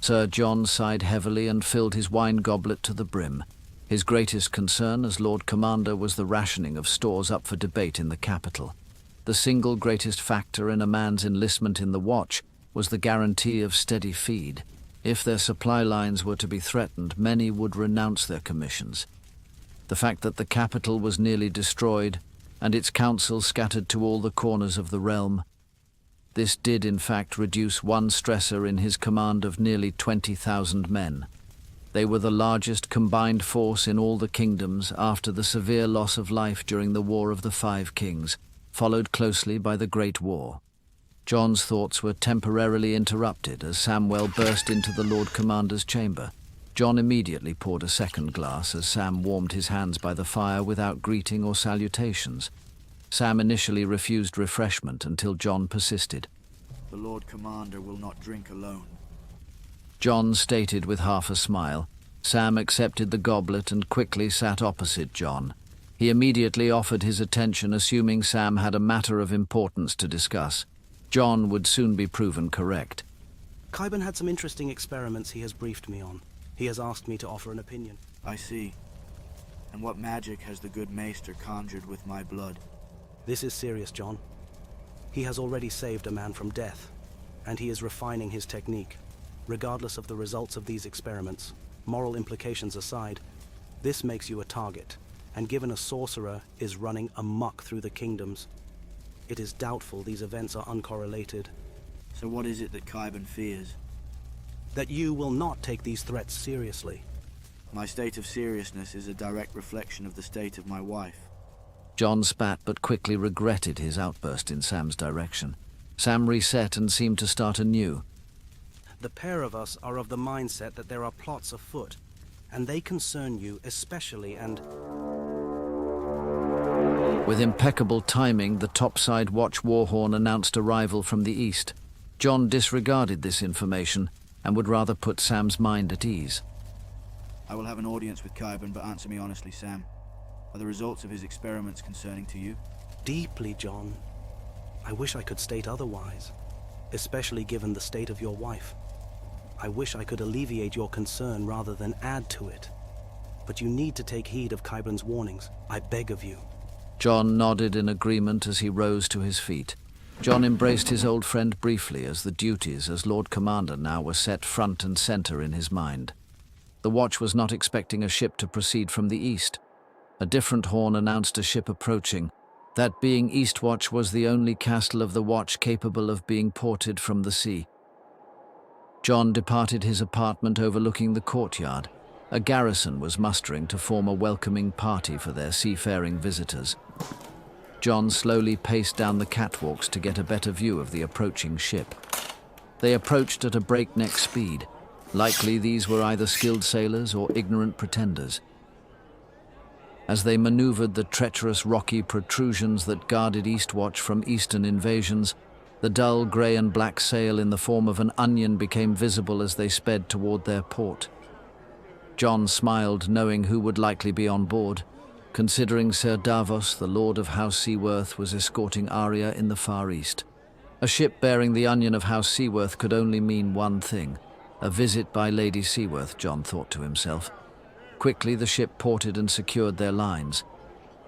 Sir Jon sighed heavily and filled his wine goblet to the brim. His greatest concern as Lord Commander was the rationing of stores up for debate in the capital. The single greatest factor in a man's enlistment in the Watch was the guarantee of steady feed. If their supply lines were to be threatened, many would renounce their commissions. The fact that the capital was nearly destroyed and its council scattered to all the corners of the realm, this did in fact reduce one stressor in his command of nearly 20,000 men. They were the largest combined force in all the kingdoms after the severe loss of life during the War of the Five Kings, followed closely by the Great War. Jon's thoughts were temporarily interrupted as Samwell burst into the Lord Commander's chamber. Jon immediately poured a second glass as Sam warmed his hands by the fire without greeting or salutations. Sam initially refused refreshment until Jon persisted. "The Lord Commander will not drink alone." Jon stated with half a smile. Sam accepted the goblet and quickly sat opposite Jon. He immediately offered his attention, assuming Sam had a matter of importance to discuss. Jon would soon be proven correct. Qyburn had some interesting experiments he has briefed me on. He has asked me to offer an opinion. "I see. And what magic has the good maester conjured with my blood?" This is serious, Jon. He has already saved a man from death, and he is refining his technique. Regardless of the results of these experiments, moral implications aside, this makes you a target, and given a sorcerer is running amok through the kingdoms, it is doubtful these events are uncorrelated. So what is it that Qyburn fears? That you will not take these threats seriously. My state of seriousness is a direct reflection of the state of my wife. Jon spat but quickly regretted his outburst in Sam's direction. Sam reset and seemed to start anew. The pair of us are of the mindset that there are plots afoot, and they concern you especially, and... With impeccable timing, the topside watch war horn announced arrival from the east. Jon disregarded this information and would rather put Sam's mind at ease. "I will have an audience with Qyburn, but answer me honestly, Sam. Are the results of his experiments concerning to you?" Deeply, Jon. I wish I could state otherwise, especially given the state of your wife. I wish I could alleviate your concern rather than add to it. But you need to take heed of Qyburn's warnings. I beg of you. Jon nodded in agreement as he rose to his feet. Jon embraced his old friend briefly as the duties as Lord Commander now were set front and center in his mind. The Watch was not expecting a ship to proceed from the east. A different horn announced a ship approaching. That being Eastwatch was the only castle of the Watch capable of being ported from the sea. Jon departed his apartment overlooking the courtyard. A garrison was mustering to form a welcoming party for their seafaring visitors. Jon slowly paced down the catwalks to get a better view of the approaching ship. They approached at a breakneck speed. Likely these were either skilled sailors or ignorant pretenders. As they maneuvered the treacherous rocky protrusions that guarded Eastwatch from eastern invasions, the dull grey and black sail in the form of an onion became visible as they sped toward their port. Jon smiled, knowing who would likely be on board, considering Sir Davos, the Lord of House Seaworth, was escorting Arya in the Far East. A ship bearing the onion of House Seaworth could only mean one thing: a visit by Lady Seaworth, Jon thought to himself. Quickly the ship ported and secured their lines.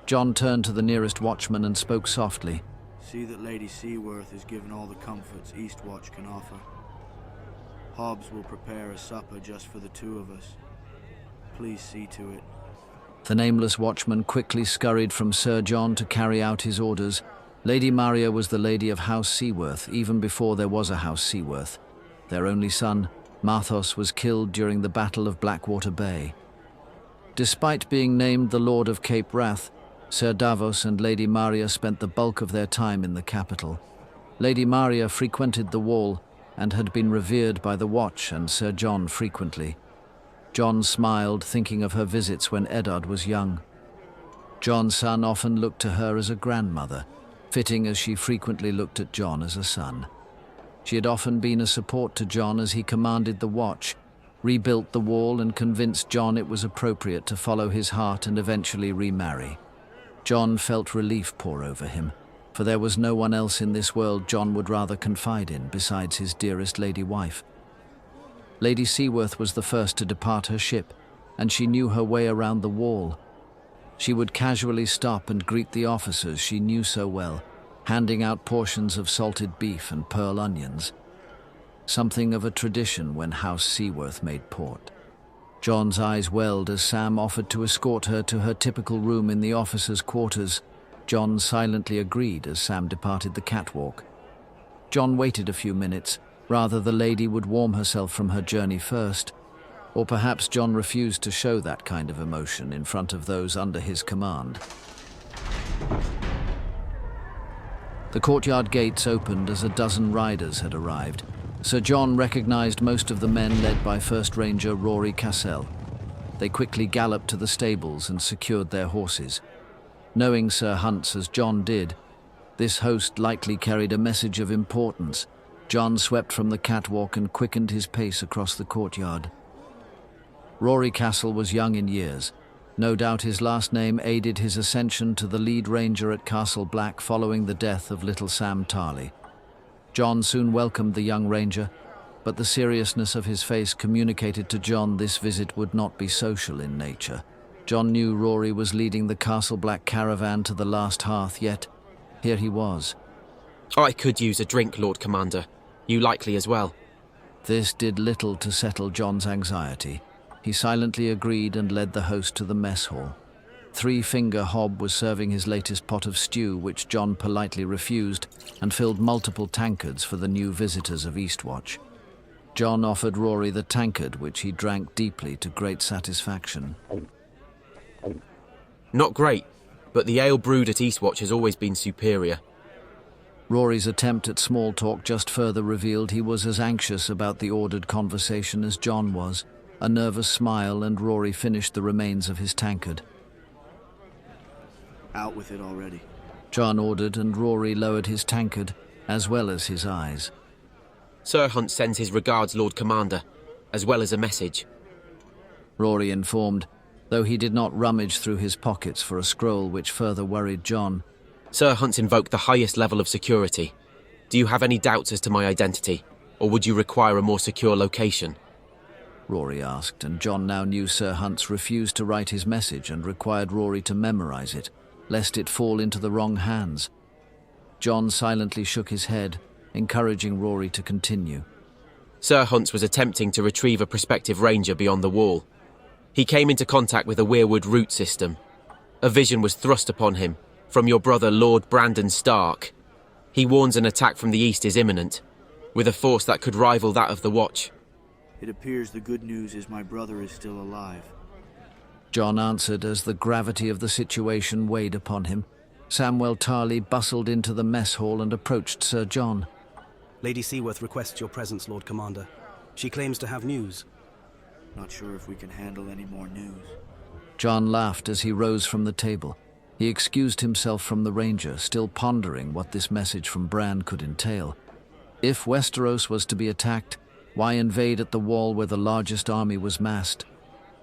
Jon turned to the nearest watchman and spoke softly. "See that Lady Seaworth is given all the comforts Eastwatch can offer. Hobbs will prepare a supper just for the two of us. Please see to it." The nameless watchman quickly scurried from Sir Jon to carry out his orders. Lady Maria was the lady of House Seaworth even before there was a House Seaworth. Their only son, Marthos, was killed during the Battle of Blackwater Bay. Despite being named the Lord of Cape Wrath, Sir Davos and Lady Maria spent the bulk of their time in the capital. Lady Maria frequented the Wall and had been revered by the Watch and Sir Jon frequently. Jon smiled, thinking of her visits when Eddard was young. Jon's son often looked to her as a grandmother, fitting as she frequently looked at Jon as a son. She had often been a support to Jon as he commanded the Watch, rebuilt the Wall and convinced Jon it was appropriate to follow his heart and eventually remarry. Jon felt relief pour over him, for there was no one else in this world Jon would rather confide in besides his dearest lady wife. Lady Seaworth was the first to depart her ship, and she knew her way around the wall. She would casually stop and greet the officers she knew so well, handing out portions of salted beef and pearl onions. Something of a tradition when House Seaworth made port. Jon's eyes welled as Sam offered to escort her to her typical room in the officers' quarters. Jon silently agreed as Sam departed the catwalk. Jon waited a few minutes. Rather, the lady would warm herself from her journey first. Or perhaps Jon refused to show that kind of emotion in front of those under his command. The courtyard gates opened as a dozen riders had arrived. Sir Jon recognized most of the men led by First Ranger Rory Cassell. They quickly galloped to the stables and secured their horses. Knowing Sir Hunts as Jon did, this host likely carried a message of importance. Jon swept from the catwalk and quickened his pace across the courtyard. Rory Cassell was young in years. No doubt his last name aided his ascension to the lead ranger at Castle Black following the death of little Sam Tarly. Jon soon welcomed the young ranger, but the seriousness of his face communicated to Jon this visit would not be social in nature. Jon knew Rory was leading the Castle Black caravan to the last hearth, yet here he was. I could use a drink, Lord Commander. You likely as well. This did little to settle Jon's anxiety. He silently agreed and led the host to the mess hall. Three-Finger Hob was serving his latest pot of stew, which Jon politely refused, and filled multiple tankards for the new visitors of Eastwatch. Jon offered Rory the tankard, which he drank deeply to great satisfaction. Not great, but the ale brewed at Eastwatch has always been superior. Rory's attempt at small talk just further revealed he was as anxious about the ordered conversation as Jon was. A nervous smile, and Rory finished the remains of his tankard. Out with it already. Jon ordered, and Rory lowered his tankard, as well as his eyes. Sir Hunt sends his regards, Lord Commander, as well as a message. Rory informed, though he did not rummage through his pockets for a scroll, which further worried Jon. Sir Hunt's invoked the highest level of security. Do you have any doubts as to my identity, or would you require a more secure location? Rory asked, and Jon now knew Sir Hunt's refused to write his message and required Rory to memorize it, lest it fall into the wrong hands. Jon silently shook his head, encouraging Rory to continue. Sir Hunt was attempting to retrieve a prospective ranger beyond the wall. He came into contact with a weirwood root system. A vision was thrust upon him, from your brother Lord Brandon Stark. He warns an attack from the east is imminent, with a force that could rival that of the Watch. It appears the good news is my brother is still alive. Jon answered as the gravity of the situation weighed upon him. Samwell Tarly bustled into the mess hall and approached Sir Jon. Lady Seaworth requests your presence, Lord Commander. She claims to have news. Not sure if we can handle any more news. Jon laughed as he rose from the table. He excused himself from the ranger, still pondering what this message from Bran could entail. If Westeros was to be attacked, why invade at the wall where the largest army was massed?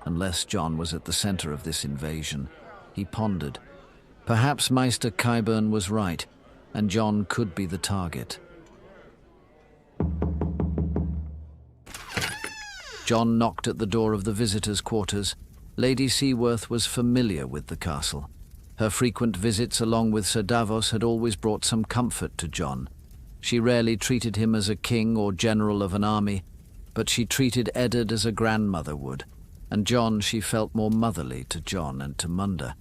Unless Jon was at the center of this invasion, he pondered. Perhaps Maester Qyburn was right, and Jon could be the target. Jon knocked at the door of the visitors' quarters. Lady Seaworth was familiar with the castle. Her frequent visits along with Sir Davos had always brought some comfort to Jon. She rarely treated him as a king or general of an army, but she treated Eddard as a grandmother would, and Jon she felt more motherly to Jon and to Munda.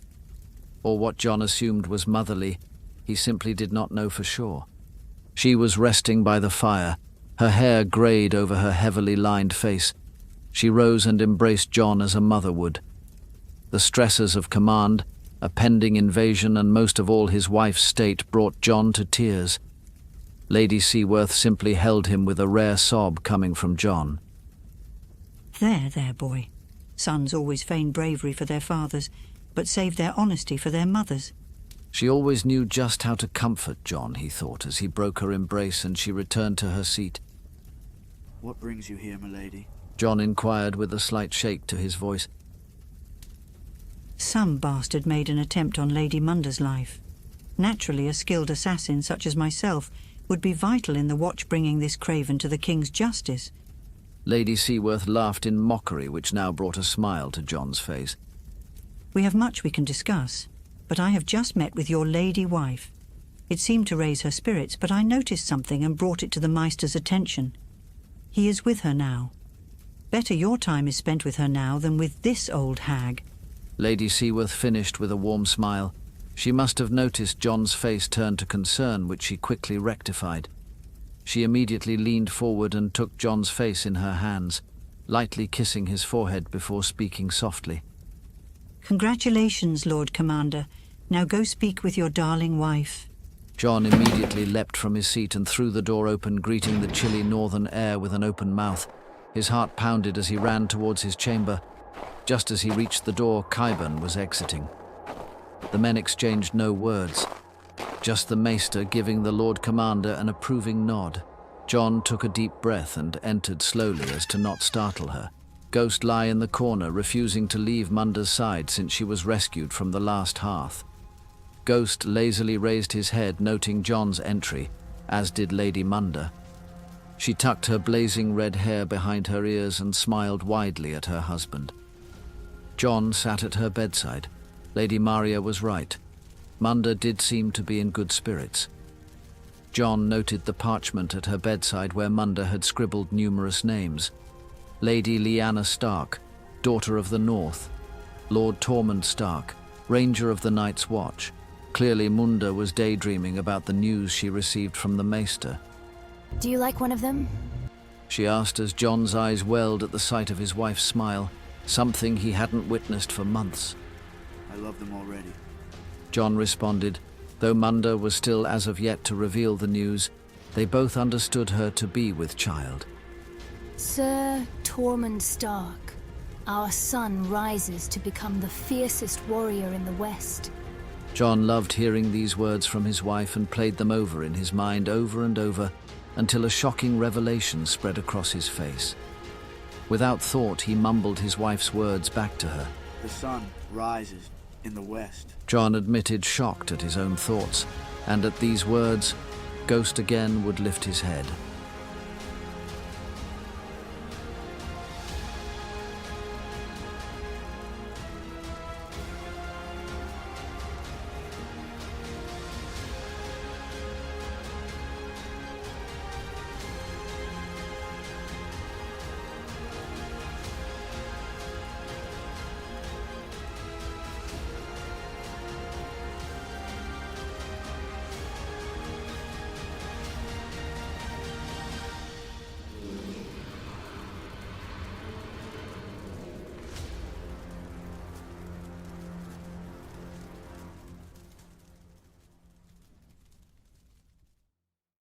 Or what Jon assumed was motherly, he simply did not know for sure. She was resting by the fire, her hair greyed over her heavily lined face. She rose and embraced Jon as a mother would. The stresses of command, a pending invasion, and most of all his wife's state brought Jon to tears. Lady Seaworth simply held him with a rare sob coming from Jon. There, boy. Sons always feign bravery for their fathers, but save their honesty for their mothers. She always knew just how to comfort Jon, he thought, as he broke her embrace and she returned to her seat. What brings you here, milady? Jon inquired with a slight shake to his voice. Some bastard made an attempt on Lady Munda's life. Naturally, a skilled assassin such as myself would be vital in the Watch bringing this craven to the King's justice. Lady Seaworth laughed in mockery, which now brought a smile to Jon's face. We have much we can discuss, but I have just met with your lady wife. It seemed to raise her spirits, but I noticed something and brought it to the Meister's attention. He is with her now. Better your time is spent with her now than with this old hag. Lady Seaworth finished with a warm smile. She must have noticed Jon's face turn to concern, which she quickly rectified. She immediately leaned forward and took Jon's face in her hands, lightly kissing his forehead before speaking softly. Congratulations, Lord Commander. Now go speak with your darling wife. Jon immediately leapt from his seat and threw the door open, greeting the chilly northern air with an open mouth. His heart pounded as he ran towards his chamber. Just as he reached the door, Qyburn was exiting. The men exchanged no words, just the Maester giving the Lord Commander an approving nod. Jon took a deep breath and entered slowly as to not startle her. Ghost lay in the corner, refusing to leave Munda's side since she was rescued from the last hearth. Ghost lazily raised his head, noting Jon's entry, as did Lady Munda. She tucked her blazing red hair behind her ears and smiled widely at her husband. Jon sat at her bedside. Lady Maria was right. Munda did seem to be in good spirits. Jon noted the parchment at her bedside where Munda had scribbled numerous names. Lady Lyanna Stark, daughter of the North. Lord Tormund Stark, Ranger of the Night's Watch. Clearly Munda was daydreaming about the news she received from the Maester. Do you like one of them? She asked as Jon's eyes welled at the sight of his wife's smile, something he hadn't witnessed for months. I love them already. Jon responded. Though Munda was still as of yet to reveal the news, they both understood her to be with child. Sir Tormund Stark, our son rises to become the fiercest warrior in the West. Jon loved hearing these words from his wife and played them over in his mind over and over until a shocking revelation spread across his face. Without thought, he mumbled his wife's words back to her. The sun rises in the West. Jon admitted, shocked at his own thoughts, and at these words, Ghost again would lift his head.